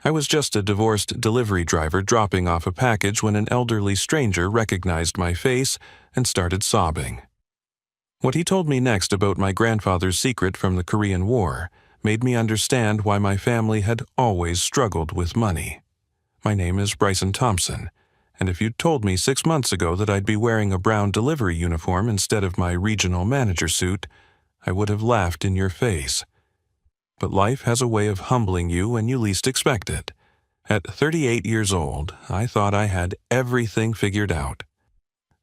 I was just a divorced delivery driver dropping off a package when an elderly stranger recognized my face and started sobbing. What he told me next about my grandfather's secret from the Korean War made me understand why my family had always struggled with money. My name is Bryson Thompson, and if you'd told me 6 months ago that I'd be wearing a brown delivery uniform instead of my regional manager suit, I would have laughed in your face. But life has a way of humbling you when you least expect it. At 38 years old, I thought I had everything figured out.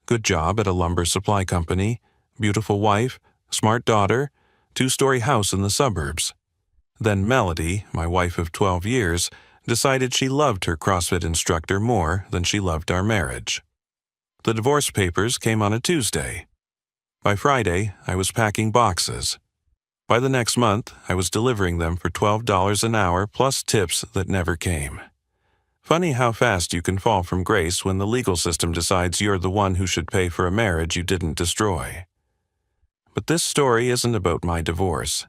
Good job at a lumber supply company, beautiful wife, smart daughter, 2-story house in the suburbs. Then Melody, my wife of 12 years, decided she loved her CrossFit instructor more than she loved our marriage. The divorce papers came on a Tuesday. By Friday, I was packing boxes. By the next month, I was delivering them for $12 an hour plus tips that never came. Funny how fast you can fall from grace when the legal system decides you're the one who should pay for a marriage you didn't destroy. But this story isn't about my divorce.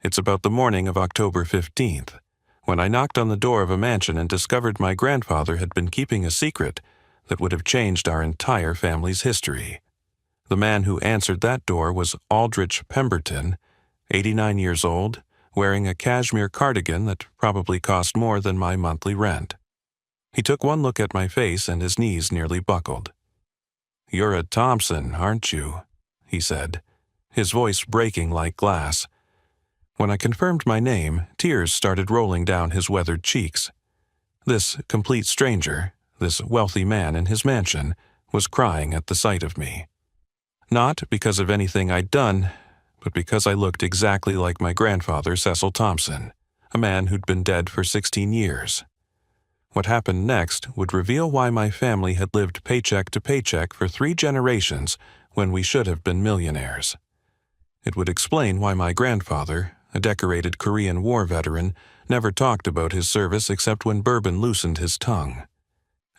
It's about the morning of October 15th, when I knocked on the door of a mansion and discovered my grandfather had been keeping a secret that would have changed our entire family's history. The man who answered that door was Aldrich Pemberton, 89 years old, wearing a cashmere cardigan that probably cost more than my monthly rent. He took one look at my face and his knees nearly buckled. "You're a Thompson, aren't you?" he said, his voice breaking like glass. When I confirmed my name, tears started rolling down his weathered cheeks. This complete stranger, this wealthy man in his mansion, was crying at the sight of me. Not because of anything I'd done, but because I looked exactly like my grandfather, Cecil Thompson, a man who'd been dead for 16 years. What happened next would reveal why my family had lived paycheck to paycheck for 3 generations when we should have been millionaires. It would explain why my grandfather, a decorated Korean War veteran, never talked about his service except when bourbon loosened his tongue.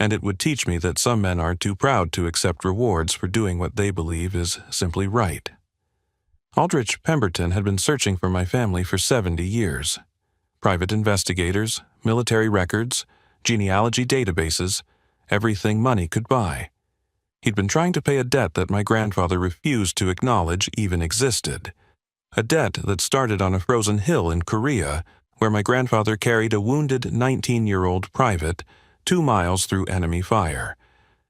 And it would teach me that some men are too proud to accept rewards for doing what they believe is simply right. Aldrich Pemberton had been searching for my family for 70 years. Private investigators, military records, genealogy databases, everything money could buy. He'd been trying to pay a debt that my grandfather refused to acknowledge even existed. A debt that started on a frozen hill in Korea, where my grandfather carried a wounded 19-year-old private 2 miles through enemy fire,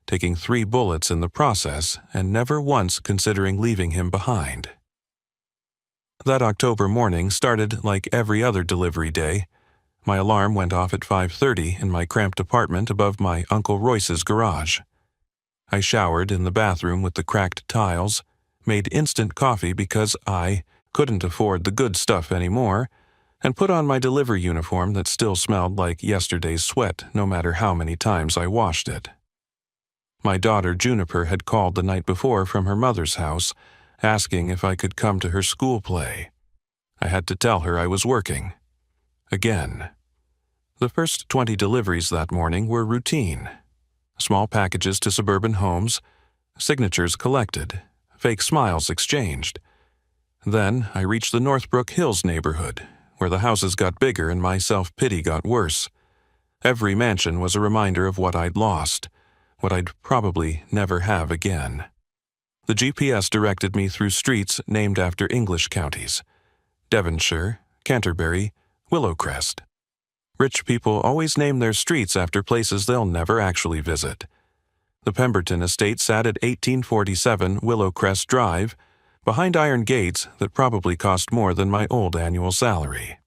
taking 3 bullets in the process and never once considering leaving him behind. That October morning started like every other delivery day. My alarm went off at 5:30 in my cramped apartment above my Uncle Royce's garage. I showered in the bathroom with the cracked tiles, made instant coffee because I couldn't afford the good stuff anymore, and put on my delivery uniform that still smelled like yesterday's sweat no matter how many times I washed it. My daughter Juniper had called the night before from her mother's house, asking if I could come to her school play. I had to tell her I was working. Again. The first 20 deliveries that morning were routine. Small packages to suburban homes, signatures collected, fake smiles exchanged. Then I reached the Northbrook Hills neighborhood, where the houses got bigger and my self-pity got worse. Every mansion was a reminder of what I'd lost, what I'd probably never have again. The GPS directed me through streets named after English counties: Devonshire, Canterbury, Willowcrest. Rich people always name their streets after places they'll never actually visit. The Pemberton estate sat at 1847 Willowcrest Drive, behind iron gates that probably cost more than my old annual salary.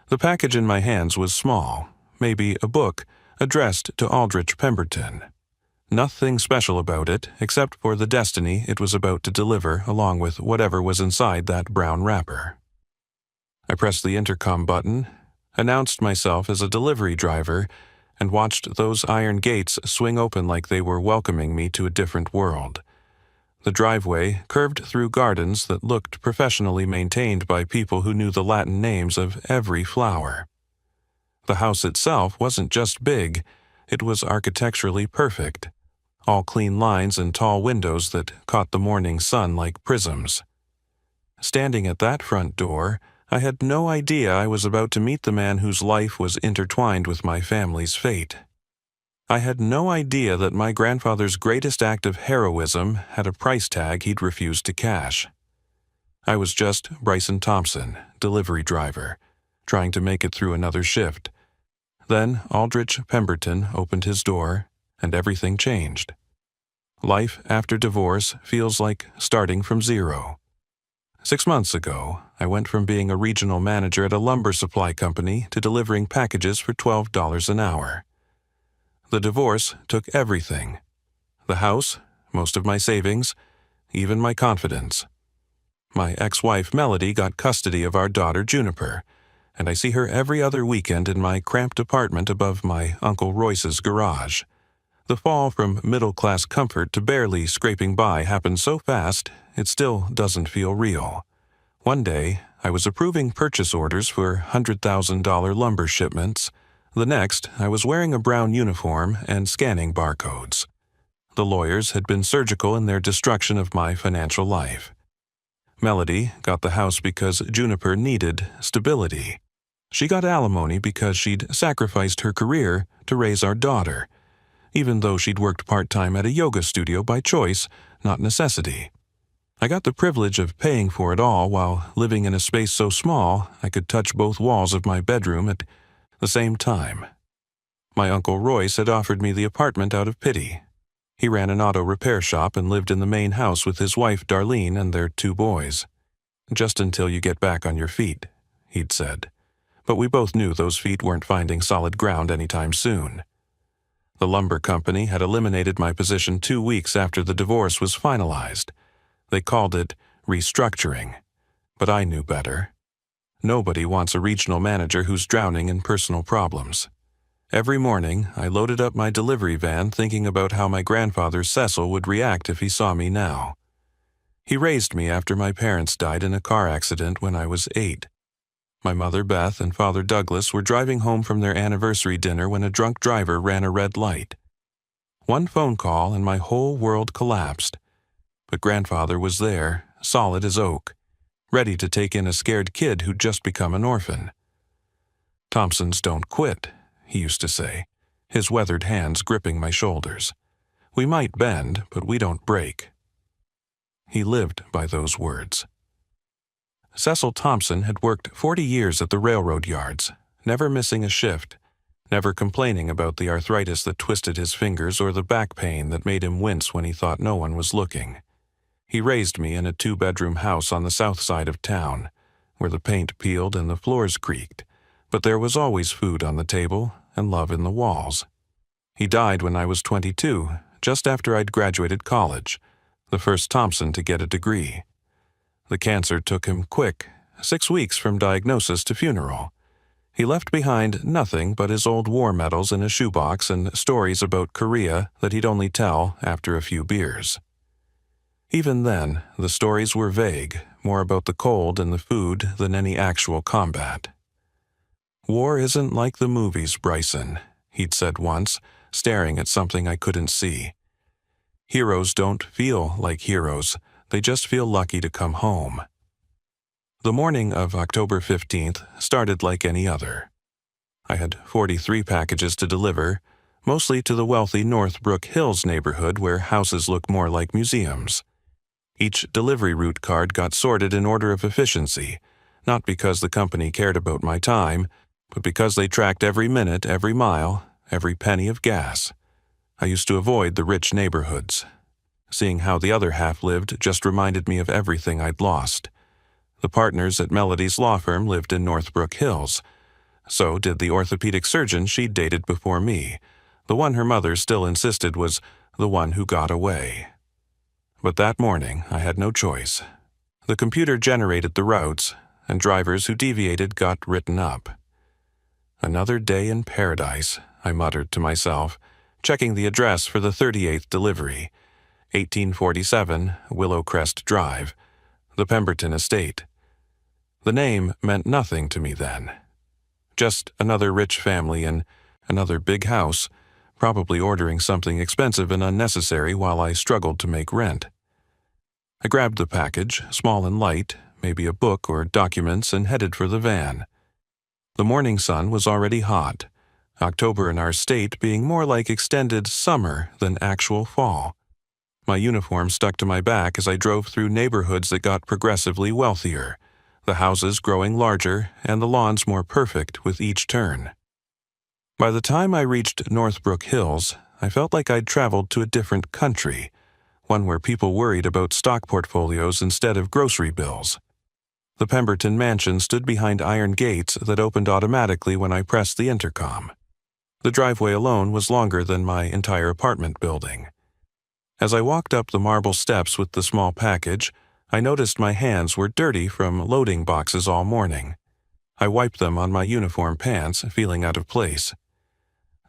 The package in my hands was small, maybe a book, addressed to Aldrich Pemberton. Nothing special about it, except for the destiny it was about to deliver along with whatever was inside that brown wrapper. I pressed the intercom button, announced myself as a delivery driver, and watched those iron gates swing open like they were welcoming me to a different world. The driveway curved through gardens that looked professionally maintained by people who knew the Latin names of every flower. The house itself wasn't just big, it was architecturally perfect. All clean lines and tall windows that caught the morning sun like prisms. Standing at that front door, I had no idea I was about to meet the man whose life was intertwined with my family's fate. I had no idea that my grandfather's greatest act of heroism had a price tag he'd refused to cash. I was just Bryson Thompson, delivery driver, trying to make it through another shift. Then Aldrich Pemberton opened his door, and everything changed. Life after divorce feels like starting from zero. 6 months ago, I went from being a regional manager at a lumber supply company to delivering packages for $12 an hour. The divorce took everything. The house, most of my savings, even my confidence. My ex-wife Melody got custody of our daughter Juniper, and I see her every other weekend in my cramped apartment above my Uncle Royce's garage. The fall from middle-class comfort to barely scraping by happened so fast, it still doesn't feel real. One day, I was approving purchase orders for $100,000 lumber shipments. The next, I was wearing a brown uniform and scanning barcodes. The lawyers had been surgical in their destruction of my financial life. Melody got the house because Juniper needed stability. She got alimony because she'd sacrificed her career to raise our daughter, even though she'd worked part-time at a yoga studio by choice, not necessity. I got the privilege of paying for it all while living in a space so small I could touch both walls of my bedroom at the same time. My Uncle Royce had offered me the apartment out of pity. He ran an auto repair shop and lived in the main house with his wife Darlene and their 2 boys. "Just until you get back on your feet," he'd said. But we both knew those feet weren't finding solid ground anytime soon. The lumber company had eliminated my position 2 weeks after the divorce was finalized. They called it restructuring, but I knew better. Nobody wants a regional manager who's drowning in personal problems. Every morning, I loaded up my delivery van thinking about how my grandfather Cecil would react if he saw me now. He raised me after my parents died in a car accident when I was 8. My mother Beth and father Douglas were driving home from their anniversary dinner when a drunk driver ran a red light. One phone call and my whole world collapsed. But grandfather was there, solid as oak, ready to take in a scared kid who'd just become an orphan. "Thompsons don't quit," he used to say, his weathered hands gripping my shoulders. "We might bend, but we don't break." He lived by those words. Cecil Thompson had worked 40 years at the railroad yards, never missing a shift, never complaining about the arthritis that twisted his fingers or the back pain that made him wince when he thought no one was looking. He raised me in a 2-bedroom house on the south side of town, where the paint peeled and the floors creaked, but there was always food on the table and love in the walls. He died when I was 22, just after I'd graduated college, the first Thompson to get a degree. The cancer took him quick, 6 weeks from diagnosis to funeral. He left behind nothing but his old war medals in a shoebox and stories about Korea that he'd only tell after a few beers. Even then, the stories were vague, more about the cold and the food than any actual combat. "War isn't like the movies, Bryson," he'd said once, staring at something I couldn't see. "Heroes don't feel like heroes. They just feel lucky to come home." The morning of October 15th started like any other. I had 43 packages to deliver, mostly to the wealthy Northbrook Hills neighborhood where houses look more like museums. Each delivery route card got sorted in order of efficiency, not because the company cared about my time, but because they tracked every minute, every mile, every penny of gas. I used to avoid the rich neighborhoods. Seeing how the other half lived just reminded me of everything I'd lost. The partners at Melody's law firm lived in Northbrook Hills. So did the orthopedic surgeon she'd dated before me, the one her mother still insisted was the one who got away. But that morning, I had no choice. The computer generated the routes, and drivers who deviated got written up. "Another day in paradise," I muttered to myself, checking the address for the 38th delivery, 1847 Willowcrest Drive, the Pemberton estate. The name meant nothing to me then. Just another rich family in another big house, probably ordering something expensive and unnecessary while I struggled to make rent. I grabbed the package, small and light, maybe a book or documents, and headed for the van. The morning sun was already hot, October in our state being more like extended summer than actual fall. My uniform stuck to my back as I drove through neighborhoods that got progressively wealthier, the houses growing larger and the lawns more perfect with each turn. By the time I reached Northbrook Hills, I felt like I'd traveled to a different country, one where people worried about stock portfolios instead of grocery bills. The Pemberton mansion stood behind iron gates that opened automatically when I pressed the intercom. The driveway alone was longer than my entire apartment building. As I walked up the marble steps with the small package, I noticed my hands were dirty from loading boxes all morning. I wiped them on my uniform pants, feeling out of place.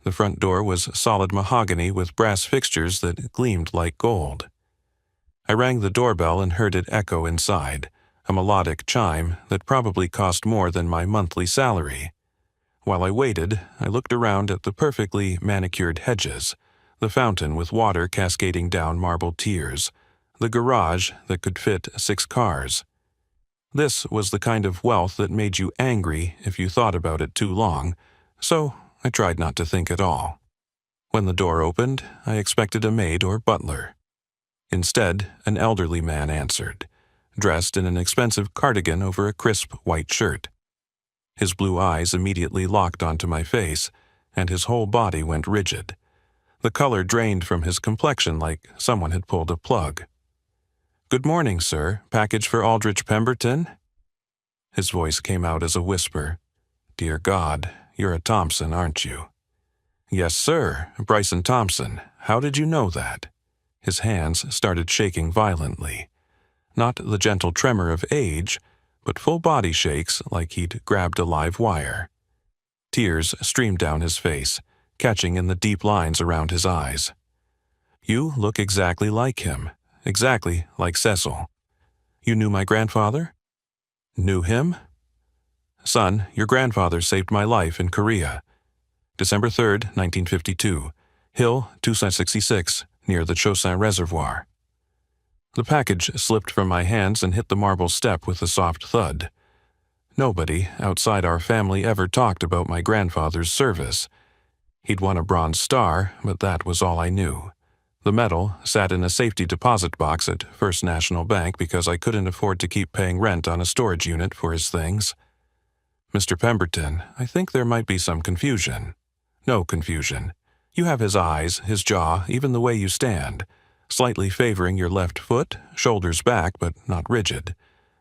The front door was solid mahogany with brass fixtures that gleamed like gold. I rang the doorbell and heard it echo inside, a melodic chime that probably cost more than my monthly salary. While I waited, I looked around at the perfectly manicured hedges, the fountain with water cascading down marble tiers, the garage that could fit 6 cars. This was the kind of wealth that made you angry if you thought about it too long, so I tried not to think at all. When the door opened, I expected a maid or butler. Instead, an elderly man answered, dressed in an expensive cardigan over a crisp white shirt. His blue eyes immediately locked onto my face, and his whole body went rigid. The color drained from his complexion like someone had pulled a plug. "Good morning, sir. Package for Aldrich Pemberton?" His voice came out as a whisper. "Dear God, you're a Thompson, aren't you?" "Yes, sir. Bryson Thompson. How did you know that?" His hands started shaking violently. Not the gentle tremor of age, but full body shakes like he'd grabbed a live wire. Tears streamed down his face, catching in the deep lines around his eyes. "You look exactly like him, exactly like Cecil. You knew my grandfather?" "Knew him?" "Son, your grandfather saved my life in Korea. December 3rd, 1952. Hill 266, near the Chosin Reservoir." The package slipped from my hands and hit the marble step with a soft thud. Nobody outside our family ever talked about my grandfather's service. He'd won a Bronze Star, but that was all I knew. The medal sat in a safety deposit box at First National Bank because I couldn't afford to keep paying rent on a storage unit for his things. "Mr. Pemberton, I think there might be some confusion." "No confusion. You have his eyes, his jaw, even the way you stand. Slightly favoring your left foot, shoulders back but not rigid.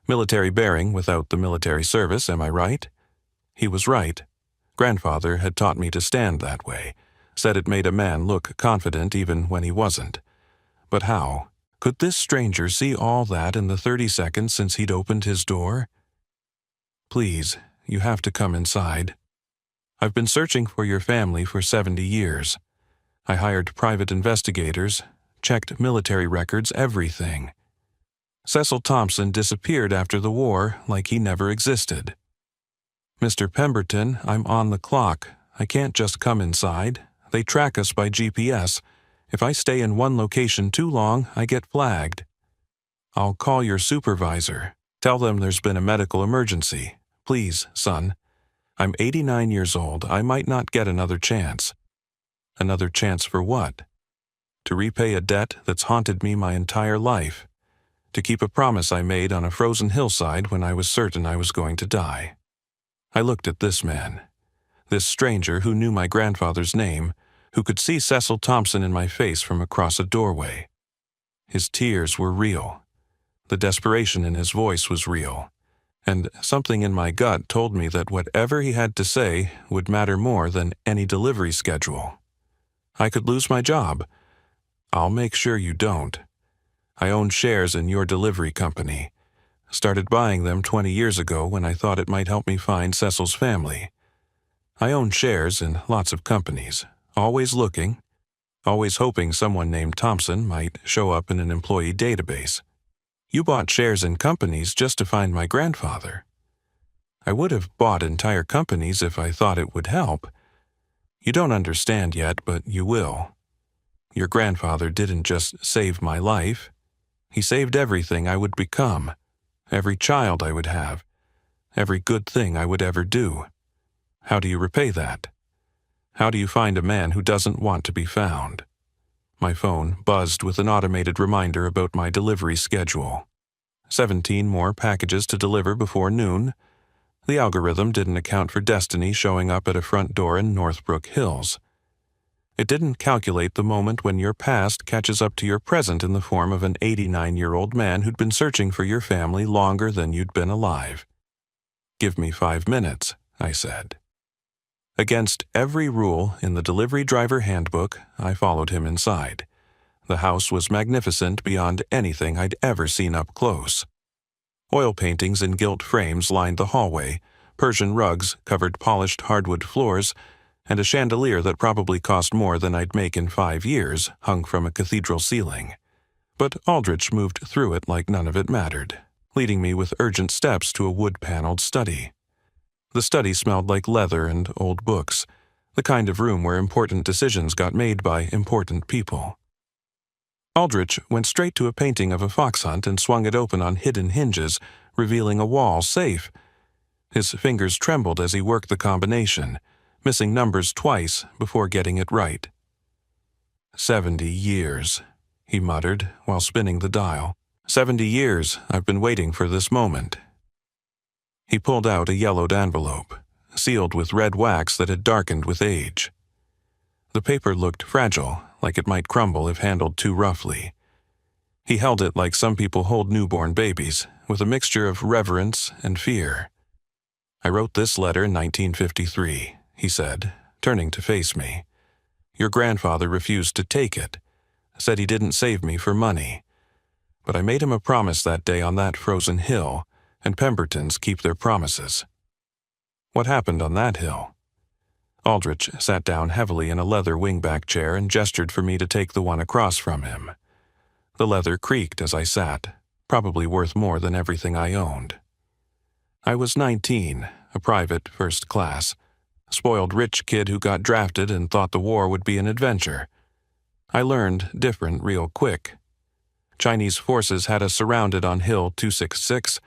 Military bearing without the military service, am I right?" He was right. Grandfather had taught me to stand that way, said it made a man look confident even when he wasn't. But how? Could this stranger see all that in the 30 seconds since he'd opened his door? "Please, you have to come inside. I've been searching for your family for 70 years. I hired private investigators, checked military records, everything. Cecil Thompson disappeared after the war like he never existed. Mr. Pemberton, I'm on the clock. I can't just come inside. They track us by GPS. If I stay in one location too long, I get flagged. I'll call your supervisor. Tell them there's been a medical emergency. Please, son. I'm 89 years old. I might not get another chance." "Another chance for what?" "To repay a debt that's haunted me my entire life. To keep a promise I made on a frozen hillside when I was certain I was going to die." I looked at this man, this stranger who knew my grandfather's name, who could see Cecil Thompson in my face from across a doorway. His tears were real. The desperation in his voice was real. And something in my gut told me that whatever he had to say would matter more than any delivery schedule. I could lose my job. "I'll make sure you don't. I own shares in your delivery company. Started buying them 20 years ago when I thought it might help me find Cecil's family. I own shares in lots of companies, always looking, always hoping someone named Thompson might show up in an employee database. You bought shares in companies just to find my grandfather. I would have bought entire companies if I thought it would help. You don't understand yet, but you will. Your grandfather didn't just save my life. He saved everything I would become. every child I would have, every good thing I would ever do. How do you repay that? How do you find a man who doesn't want to be found? My phone buzzed with an automated reminder about my delivery schedule. 17 more packages to deliver before noon. The algorithm didn't account for Destiny showing up at a front door in Northbrook Hills. It didn't calculate the moment when your past catches up to your present in the form of an 89-year-old man who'd been searching for your family longer than you'd been alive. "Give me 5 minutes," I said. Against every rule in the delivery driver handbook, I followed him inside. The house was magnificent beyond anything I'd ever seen up close. Oil paintings in gilt frames lined the hallway, Persian rugs covered polished hardwood floors, and a chandelier that probably cost more than I'd make in 5 years hung from a cathedral ceiling. But Aldrich moved through it like none of it mattered, leading me with urgent steps to a wood-paneled study. The study smelled like leather and old books, the kind of room where important decisions got made by important people. Aldrich went straight to a painting of a fox hunt and swung it open on hidden hinges, revealing a wall safe. His fingers trembled as he worked the combination, missing numbers twice before getting it right. 70 years, he muttered while spinning the dial. 70 years I've been waiting for this moment. He pulled out a yellowed envelope, sealed with red wax that had darkened with age. The paper looked fragile, like it might crumble if handled too roughly. He held it like some people hold newborn babies, with a mixture of reverence and fear. "I wrote this letter in 1953, he said, turning to face me. "Your grandfather refused to take it, said he didn't save me for money. But I made him a promise that day on that frozen hill, and Pembertons keep their promises." "What happened on that hill?" Aldrich sat down heavily in a leather wingback chair and gestured for me to take the one across from him. The leather creaked as I sat, probably worth more than everything I owned. I was 19, a private first class, spoiled rich kid who got drafted and thought the war would be an adventure. I learned different real quick. Chinese forces had us surrounded on Hill 266.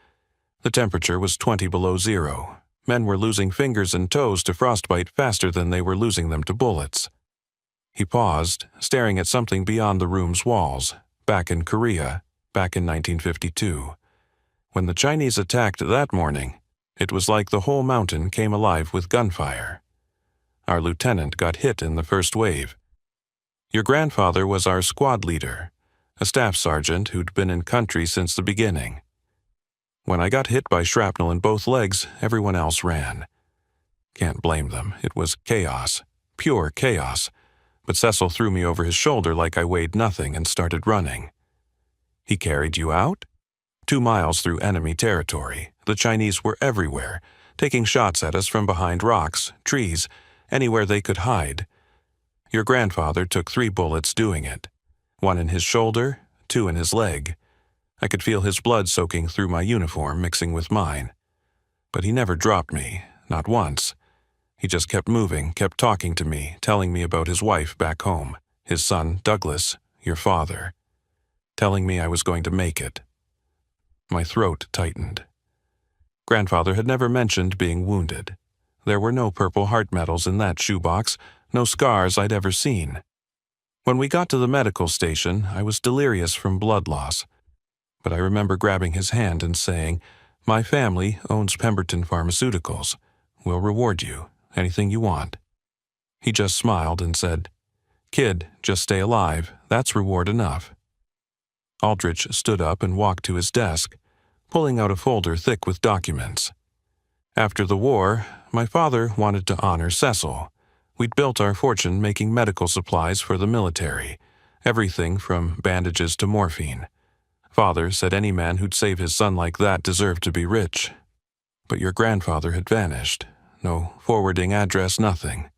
The temperature was 20 below zero. Men were losing fingers and toes to frostbite faster than they were losing them to bullets. He paused, staring at something beyond the room's walls, back in Korea, back in 1952. When the Chinese attacked that morning, it was like the whole mountain came alive with gunfire. Our lieutenant got hit in the first wave. Your grandfather was our squad leader, a staff sergeant who'd been in country since the beginning. When I got hit by shrapnel in both legs, everyone else ran. Can't blame them. It was chaos, pure chaos. But Cecil threw me over his shoulder like I weighed nothing and started running. "He carried you out?" 2 miles through enemy territory, the Chinese were everywhere, taking shots at us from behind rocks, trees, anywhere they could hide. Your grandfather took 3 bullets doing it. 1 in his shoulder, 2 in his leg. I could feel his blood soaking through my uniform, mixing with mine. But he never dropped me, not once. He just kept moving, kept talking to me, telling me about his wife back home, his son, Douglas, your father. Telling me I was going to make it. My throat tightened. Grandfather had never mentioned being wounded. There were no Purple Heart medals in that shoebox, no scars I'd ever seen. When we got to the medical station, I was delirious from blood loss. But I remember grabbing his hand and saying, "My family owns Pemberton Pharmaceuticals. We'll reward you, anything you want." He just smiled and said, "Kid, just stay alive. That's reward enough." Aldrich stood up and walked to his desk, pulling out a folder thick with documents. After the war, my father wanted to honor Cecil. We'd built our fortune making medical supplies for the military, everything from bandages to morphine. Father said any man who'd save his son like that deserved to be rich. But your grandfather had vanished. No forwarding address, nothing.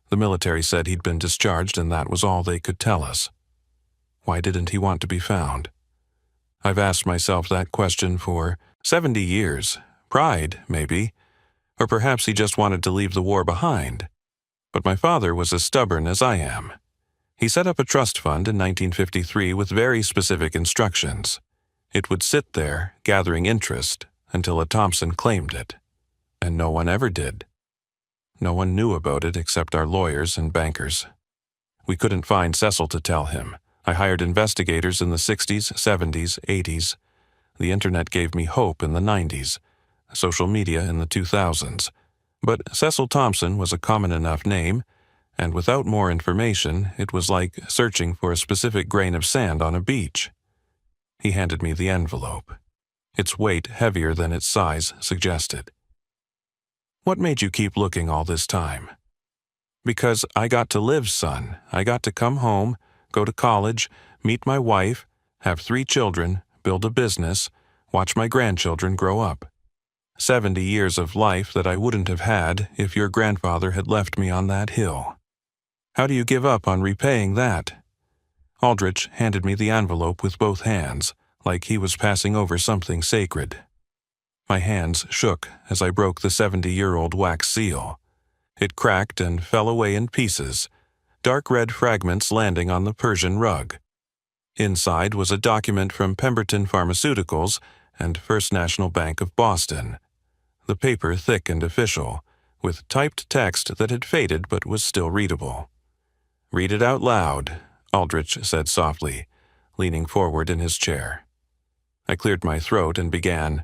The military said he'd been discharged and that was all they could tell us. Why didn't he want to be found? I've asked myself that question for 70 years. Pride, maybe. Or perhaps he just wanted to leave the war behind. But my father was as stubborn as I am. He set up a trust fund in 1953 with very specific instructions. It would sit there, gathering interest, until a Thompson claimed it. And no one ever did. No one knew about it except our lawyers and bankers. We couldn't find Cecil to tell him. I hired investigators in the 60s, 70s, 80s. The internet gave me hope in the 90s. Social media in the 2000s. But Cecil Thompson was a common enough name, and without more information, it was like searching for a specific grain of sand on a beach. He handed me the envelope. Its weight heavier than its size suggested. "What made you keep looking all this time?" "Because I got to live, son. I got to come home, go to college, meet my wife, have 3 children, build a business, watch my grandchildren grow up. 70 years of life that I wouldn't have had if your grandfather had left me on that hill. How do you give up on repaying that?" Aldrich handed me the envelope with both hands, like he was passing over something sacred. My hands shook as I broke the 70-year-old wax seal. It cracked and fell away in pieces, dark red fragments landing on the Persian rug. Inside was a document from Pemberton Pharmaceuticals and First National Bank of Boston. The paper thick and official, with typed text that had faded but was still readable. "Read it out loud," Aldrich said softly, leaning forward in his chair. I cleared my throat and began.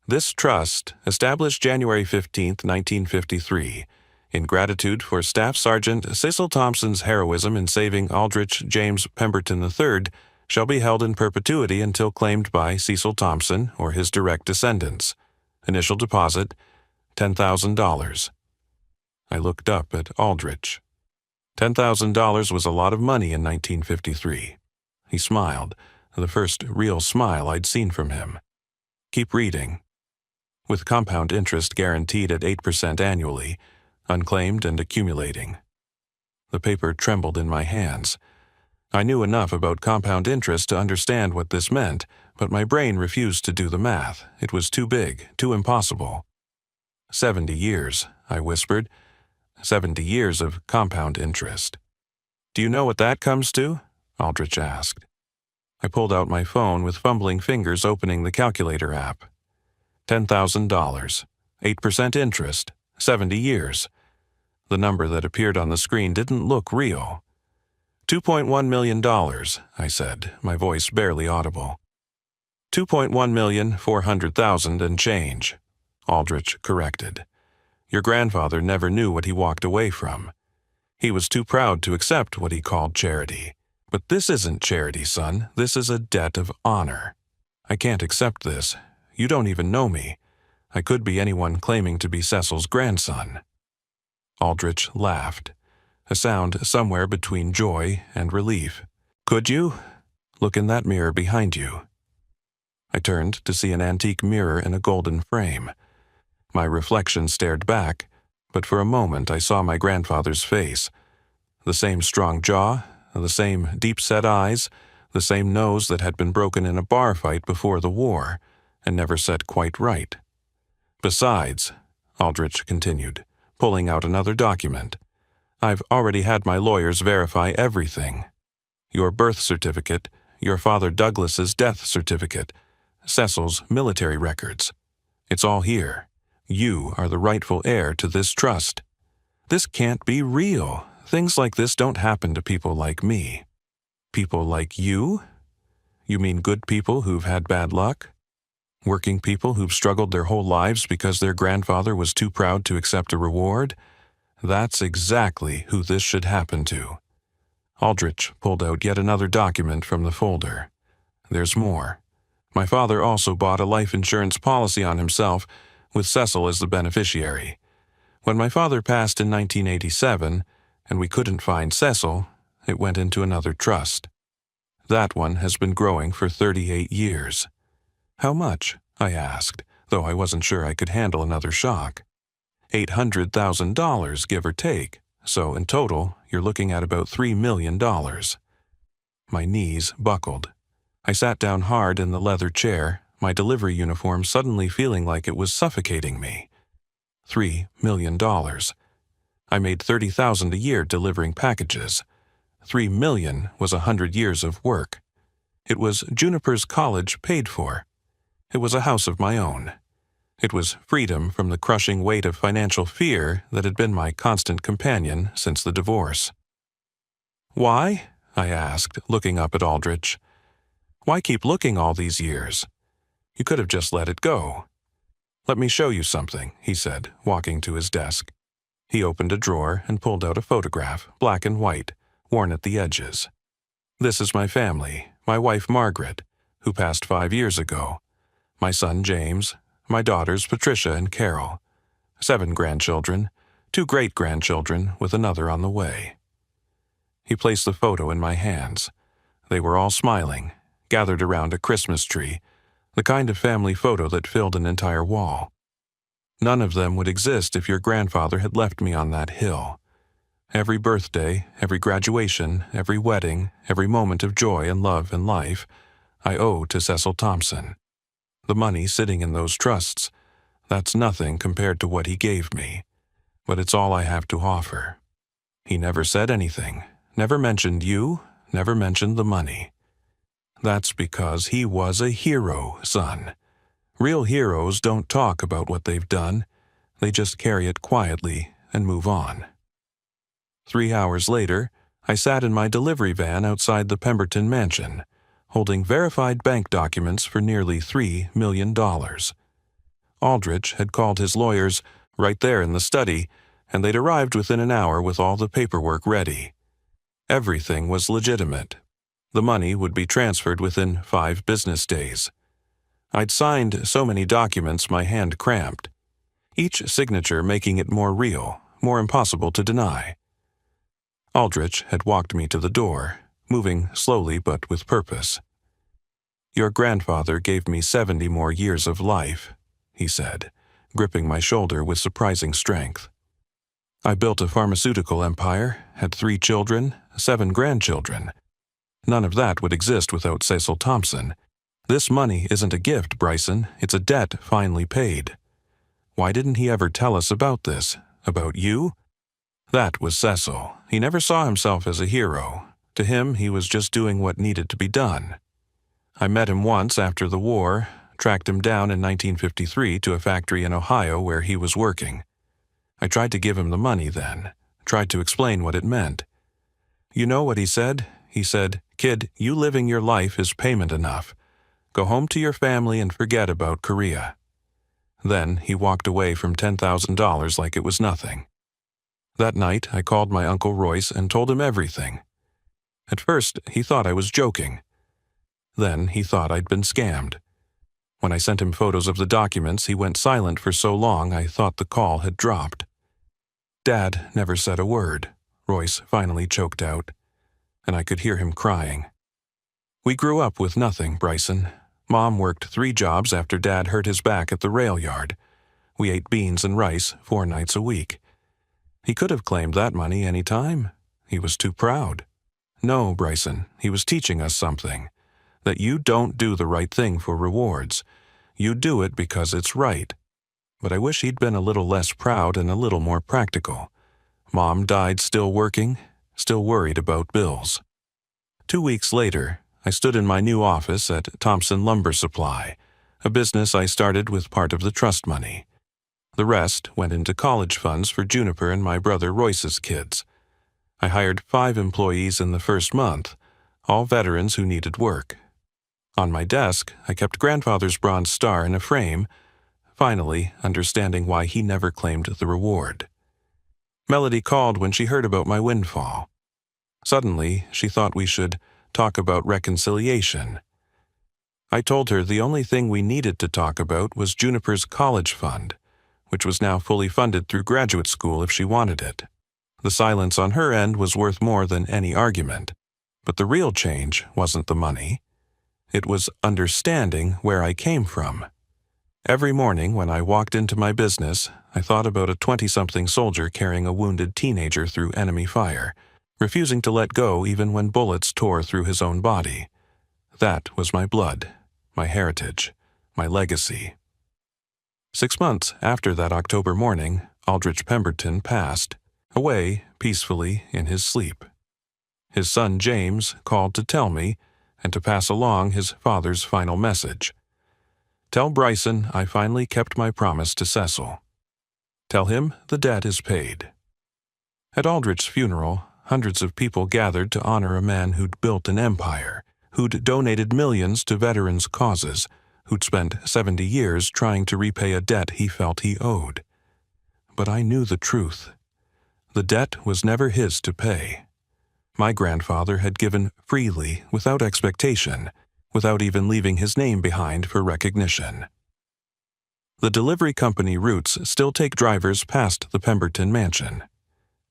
"This trust, established January 15, 1953, in gratitude for Staff Sergeant Cecil Thompson's heroism in saving Aldrich James Pemberton III, shall be held in perpetuity until claimed by Cecil Thompson or his direct descendants. Initial deposit, $10,000. I looked up at Aldrich. $10,000 was a lot of money in 1953. He smiled, the first real smile I'd seen from him. "Keep reading." With compound interest guaranteed at 8% annually, unclaimed and accumulating. The paper trembled in my hands. I knew enough about compound interest to understand what this meant, but my brain refused to do the math. It was too big, too impossible. 70 years, I whispered. 70 years of compound interest. "Do you know what that comes to?" Aldrich asked. I pulled out my phone with fumbling fingers opening the calculator app. $10,000, 8% interest, 70 years. The number that appeared on the screen didn't look real. $2.1 million, I said, my voice barely audible. 2.1,400,000 and change, Aldrich corrected. Your grandfather never knew what he walked away from. He was too proud to accept what he called charity. But this isn't charity, son. This is a debt of honor. I can't accept this. You don't even know me. I could be anyone claiming to be Cecil's grandson. Aldrich laughed, a sound somewhere between joy and relief. Could you? Look in that mirror behind you. I turned to see an antique mirror in a golden frame. My reflection stared back, but for a moment I saw my grandfather's face. The same strong jaw, the same deep-set eyes, the same nose that had been broken in a bar fight before the war, and never set quite right. Besides, Aldrich continued, pulling out another document, I've already had my lawyers verify everything. Your birth certificate, your father Douglas's death certificate, Cecil's military records. It's all here. You are the rightful heir to this trust. This can't be real. Things like this don't happen to people like me. People like you? You mean good people who've had bad luck? Working people who've struggled their whole lives because their grandfather was too proud to accept a reward? That's exactly who this should happen to. Aldrich pulled out yet another document from the folder. There's more. My father also bought a life insurance policy on himself, with Cecil as the beneficiary. When my father passed in 1987, and we couldn't find Cecil, it went into another trust. That one has been growing for 38 years. How much? I asked, though I wasn't sure I could handle another shock. $800,000, give or take, so in total, you're looking at about $3 million. My knees buckled. I sat down hard in the leather chair, my delivery uniform suddenly feeling like it was suffocating me. $3 million. I made $30,000 a year delivering packages. $3 million was 100 years of work. It was Juniper's college paid for. It was a house of my own. It was freedom from the crushing weight of financial fear that had been my constant companion since the divorce. "Why?" I asked, looking up at Aldrich. "Why keep looking all these years? You could have just let it go." "Let me show you something," he said, walking to his desk. He opened a drawer and pulled out a photograph, black and white, worn at the edges. "This is my family, my wife Margaret, who passed 5 years ago, my son James, my daughters Patricia and Carol, 7 grandchildren, 2 great-grandchildren with another on the way." He placed the photo in my hands. They were all smiling, gathered around a Christmas tree, the kind of family photo that filled an entire wall. None of them would exist if your grandfather had left me on that hill. Every birthday, every graduation, every wedding, every moment of joy and love and life, I owe to Cecil Thompson. The money sitting in those trusts, that's nothing compared to what he gave me, but it's all I have to offer. He never said anything, never mentioned you, never mentioned the money. That's because he was a hero, son. Real heroes don't talk about what they've done. They just carry it quietly and move on. 3 hours later, I sat in my delivery van outside the Pemberton mansion, holding verified bank documents for nearly $3 million. Aldrich had called his lawyers right there in the study, and they'd arrived within an hour with all the paperwork ready. Everything was legitimate. The money would be transferred within 5 business days. I'd signed so many documents my hand cramped, each signature making it more real, more impossible to deny. Aldrich had walked me to the door, moving slowly but with purpose. "Your grandfather gave me 70 more years of life," he said, gripping my shoulder with surprising strength. "I built a pharmaceutical empire, had 3 children, 7 grandchildren. None of that would exist without Cecil Thompson. This money isn't a gift, Bryson, it's a debt finally paid. Why didn't he ever tell us about this, about you?" That was Cecil. He never saw himself as a hero. To him, he was just doing what needed to be done. I met him once after the war, tracked him down in 1953 to a factory in Ohio where he was working. I tried to give him the money then, tried to explain what it meant. You know what he said? He said, "Kid, you living your life is payment enough. Go home to your family and forget about Korea." Then he walked away from $10,000 like it was nothing. That night, I called my Uncle Royce and told him everything. At first, he thought I was joking. Then he thought I'd been scammed. When I sent him photos of the documents, he went silent for so long I thought the call had dropped. "Dad never said a word," Royce finally choked out, and I could hear him crying. "We grew up with nothing, Bryson. Mom worked 3 jobs after Dad hurt his back at the rail yard. We ate beans and rice 4 nights a week. He could have claimed that money any time. He was too proud. No, Bryson, he was teaching us something. That you don't do the right thing for rewards. You do it because it's right. But I wish he'd been a little less proud and a little more practical. Mom died still working, still worried about bills." 2 weeks later, I stood in my new office at Thompson Lumber Supply, a business I started with part of the trust money. The rest went into college funds for Juniper and my brother Royce's kids. I hired 5 employees in the first month, all veterans who needed work. On my desk, I kept Grandfather's bronze star in a frame, finally understanding why he never claimed the reward. Melody called when she heard about my windfall. Suddenly, she thought we should talk about reconciliation. I told her the only thing we needed to talk about was Juniper's college fund, which was now fully funded through graduate school if she wanted it. The silence on her end was worth more than any argument. But the real change wasn't the money. It was understanding where I came from. Every morning when I walked into my business, I thought about a 20-something soldier carrying a wounded teenager through enemy fire, refusing to let go even when bullets tore through his own body. That was my blood, my heritage, my legacy. 6 months after that October morning, Aldrich Pemberton passed, away peacefully in his sleep. His son James called to tell me, and to pass along his father's final message. Tell Bryson I finally kept my promise to Cecil. Tell him the debt is paid. At Aldrich's funeral, hundreds of people gathered to honor a man who'd built an empire, who'd donated millions to veterans' causes, who'd spent 70 years trying to repay a debt he felt he owed. But I knew the truth. The debt was never his to pay. My grandfather had given freely, without expectation, without even leaving his name behind for recognition. The delivery company routes still take drivers past the Pemberton mansion.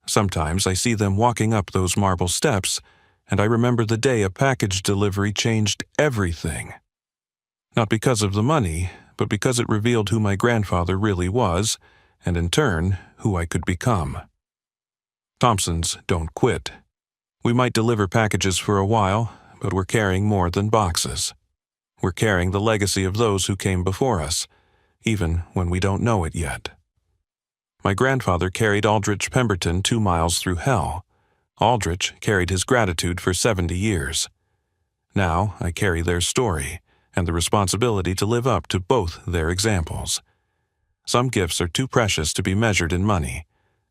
Sometimes I see them walking up those marble steps, and I remember the day a package delivery changed everything. Not because of the money, but because it revealed who my grandfather really was, and in turn, who I could become. Thompsons don't quit. We might deliver packages for a while, but we're carrying more than boxes. We're carrying the legacy of those who came before us, even when we don't know it yet. My grandfather carried Aldrich Pemberton 2 miles through hell. Aldrich carried his gratitude for 70 years. Now I carry their story, and the responsibility to live up to both their examples. Some gifts are too precious to be measured in money,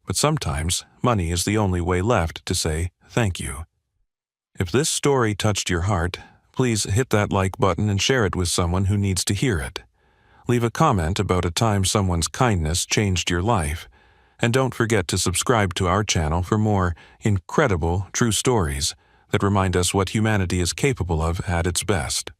but sometimes money is the only way left to say thank you. If this story touched your heart, please hit that like button and share it with someone who needs to hear it. Leave a comment about a time someone's kindness changed your life, and don't forget to subscribe to our channel for more incredible true stories that remind us what humanity is capable of at its best.